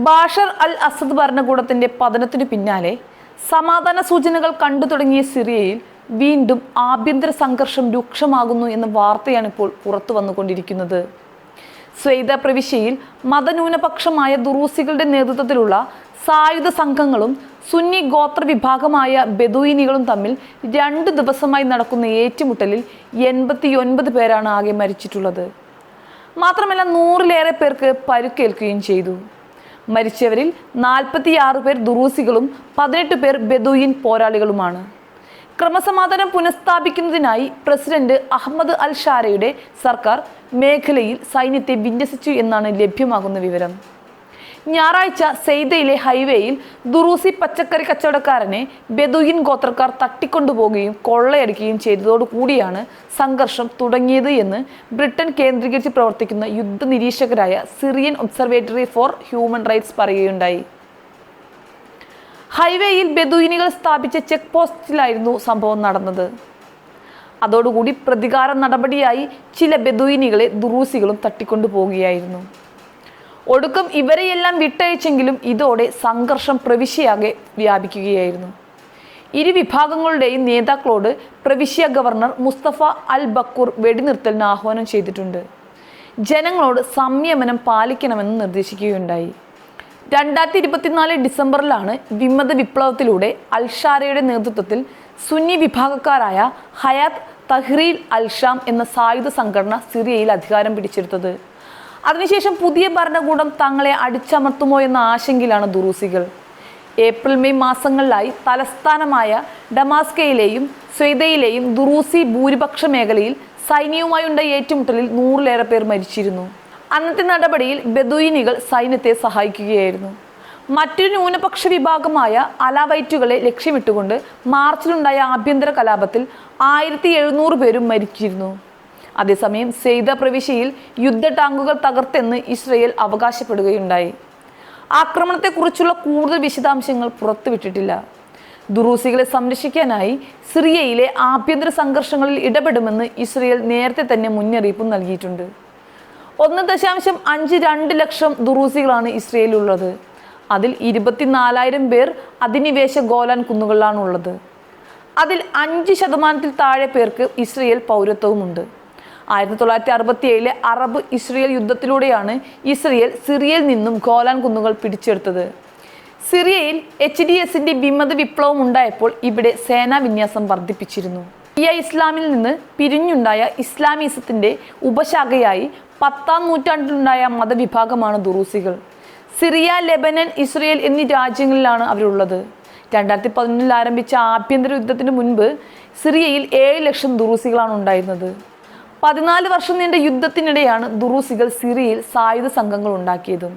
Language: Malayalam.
ബാഷർ അൽ അസദ് ഭരണകൂടത്തിന്റെ പതനത്തിനു പിന്നാലെ സമാധാന സൂചനകൾ കണ്ടു തുടങ്ങിയ സിറിയയിൽ വീണ്ടും ആഭ്യന്തര സംഘർഷം രൂക്ഷമാകുന്നു എന്ന വാർത്തയാണ് ഇപ്പോൾ പുറത്തു വന്നുകൊണ്ടിരിക്കുന്നത്. സ്വൈദ പ്രവിശ്യയിൽ മതന്യൂനപക്ഷമായ ദുറൂസികളുടെ നേതൃത്വത്തിലുള്ള സായുധ സംഘങ്ങളും സുന്നി ഗോത്ര വിഭാഗമായ ബെദൂയിനികളും തമ്മിൽ 2 ദിവസമായി നടക്കുന്ന ഏറ്റുമുട്ടലിൽ 89 പേരാണ് ആകെ മരിച്ചിട്ടുള്ളത്. മാത്രമല്ല 100-ലേറെ പേർക്ക് പരുക്കേൽക്കുകയും ചെയ്തു. മരിച്ചവരിൽ 46 പേർ ദുറൂസികളും 18 പേർ ബെദൂയിൻ പോരാളികളുമാണ്. ക്രമസമാധാനം പുനഃസ്ഥാപിക്കുന്നതിനായി പ്രസിഡന്റ് അഹമ്മദ് അൽ ഷാരയുടെ സർക്കാർ മേഖലയിൽ സൈന്യത്തെ വിന്യസിച്ചു എന്നാണ് ലഭ്യമാകുന്ന വിവരം. ഞായറാഴ്ച സെയ്ദയിലെ ഹൈവേയിൽ ദുറൂസി പച്ചക്കറി കച്ചവടക്കാരനെ ബെദൂയിൻ ഗോത്രക്കാർ തട്ടിക്കൊണ്ടുപോകുകയും കൊള്ളയടിക്കുകയും ചെയ്തതോടുകൂടിയാണ് സംഘർഷം തുടങ്ങിയത് എന്ന് ബ്രിട്ടൻ കേന്ദ്രീകരിച്ച് പ്രവർത്തിക്കുന്ന യുദ്ധ നിരീക്ഷകരായ Syrian observatory for human rights പറയുകയുണ്ടായി. ഹൈവേയിൽ ബെദൂയിനികൾ സ്ഥാപിച്ച ചെക്ക് പോസ്റ്റിലായിരുന്നു സംഭവം നടന്നത്. അതോടുകൂടി പ്രതികാര നടപടിയായി ചില ബെദൂയിനികളെ ദുറൂസികളും തട്ടിക്കൊണ്ടുപോകുകയായിരുന്നു. ഒടുക്കം ഇവരെയെല്ലാം വിട്ടയച്ചെങ്കിലും ഇതോടെ സംഘർഷം പ്രവിശ്യയാകെ വ്യാപിക്കുകയായിരുന്നു. ഇരു വിഭാഗങ്ങളുടെയും നേതാക്കളോട് പ്രവിശ്യ ഗവർണർ മുസ്തഫ അൽ ബക്കൂർ വെടിനിർത്തലിന് ആഹ്വാനം ചെയ്തിട്ടുണ്ട്. ജനങ്ങളോട് സംയമനം പാലിക്കണമെന്ന് നിർദ്ദേശിക്കുകയുണ്ടായി. 2024 ഡിസംബറിലാണ് വിമത വിപ്ലവത്തിലൂടെ അൽഷാരയുടെ നേതൃത്വത്തിൽ സുന്നി വിഭാഗക്കാരായ ഹയാത്ത് തഹ്രീർ അൽ-ഷാം എന്ന സായുധ സംഘടന സിറിയയിൽ അധികാരം പിടിച്ചെടുത്തത്. അതിനുശേഷം പുതിയ ഭരണകൂടം തങ്ങളെ അടിച്ചമർത്തുമോ എന്ന ആശങ്കയിലാണ് ദുറൂസികൾ. ഏപ്രിൽ മെയ് മാസങ്ങളിലായി തലസ്ഥാനമായ ഡമാസ്കയിലെയും സ്വൈദയിലെയും ദുറൂസി ഭൂരിപക്ഷ മേഖലയിൽ സൈന്യവുമായുണ്ടായ ഏറ്റുമുട്ടലിൽ 100-ലേറെ പേർ മരിച്ചിരുന്നു. അന്നത്തെ നടപടിയിൽ ബെദൂയിനികൾ സൈന്യത്തെ സഹായിക്കുകയായിരുന്നു. മറ്റൊരു ന്യൂനപക്ഷ വിഭാഗമായ അലാവൈറ്റുകളെ ലക്ഷ്യമിട്ടുകൊണ്ട് മാർച്ചിലുണ്ടായ ആഭ്യന്തര കലാപത്തിൽ 1700 പേരും മരിച്ചിരുന്നു. അതേസമയം സെയ്ദ പ്രവിശ്യയിൽ യുദ്ധ ടാങ്കുകൾ തകർത്തെന്ന് ഇസ്രയേൽ അവകാശപ്പെടുകയുണ്ടായി. ആക്രമണത്തെക്കുറിച്ചുള്ള കൂടുതൽ വിശദാംശങ്ങൾ പുറത്തുവിട്ടിട്ടില്ല. ദുറൂസികളെ സംരക്ഷിക്കാനായി സിറിയയിലെ ആഭ്യന്തര സംഘർഷങ്ങളിൽ ഇടപെടുമെന്ന് ഇസ്രയേൽ നേരത്തെ തന്നെ മുന്നറിയിപ്പ് നൽകിയിട്ടുണ്ട്. 1.52 ലക്ഷം ദുറൂസികളാണ് ഇസ്രയേലിലുള്ളത്. അതിൽ 24,000 പേർ അധിനിവേശ ഗോലാൻ കുന്നുകളിലാണുള്ളത്. അതിൽ 5% താഴെ പേർക്ക് ഇസ്രയേൽ പൗരത്വവുമുണ്ട്. 1967 അറബ് ഇസ്രയേൽ യുദ്ധത്തിലൂടെയാണ് ഇസ്രയേൽ സിറിയയിൽ നിന്നും ഗോലാൻ കുന്നുകൾ പിടിച്ചെടുത്തത്. സിറിയയിൽ HDSന്റെ വിമത വിപ്ലവം ഉണ്ടായപ്പോൾ ഇവിടെ സേനാ വിന്യാസം വർദ്ധിപ്പിച്ചിരുന്നു. ഇസ്ലാമിൽ നിന്ന് പിരിഞ്ഞുണ്ടായ ഇസ്ലാമിസത്തിന്റെ ഉപശാഖയായി 10-ാം നൂറ്റാണ്ടിലുണ്ടായ മതവിഭാഗമാണ് ദുറൂസികൾ. സിറിയ, ലെബനൻ, ഇസ്രയേൽ എന്നീ രാജ്യങ്ങളിലാണ് അവരുള്ളത്. 2011 ആരംഭിച്ച ആഭ്യന്തര യുദ്ധത്തിന് മുൻപ് സിറിയയിൽ 7 ലക്ഷം ദുറൂസികളാണ് ഉണ്ടായിരുന്നത്. 14 വർഷം നീണ്ട യുദ്ധത്തിനിടെയാണ് ദുറൂസികൾ സിറിയയിൽ സായുധ സംഘങ്ങൾ ഉണ്ടാക്കിയത്.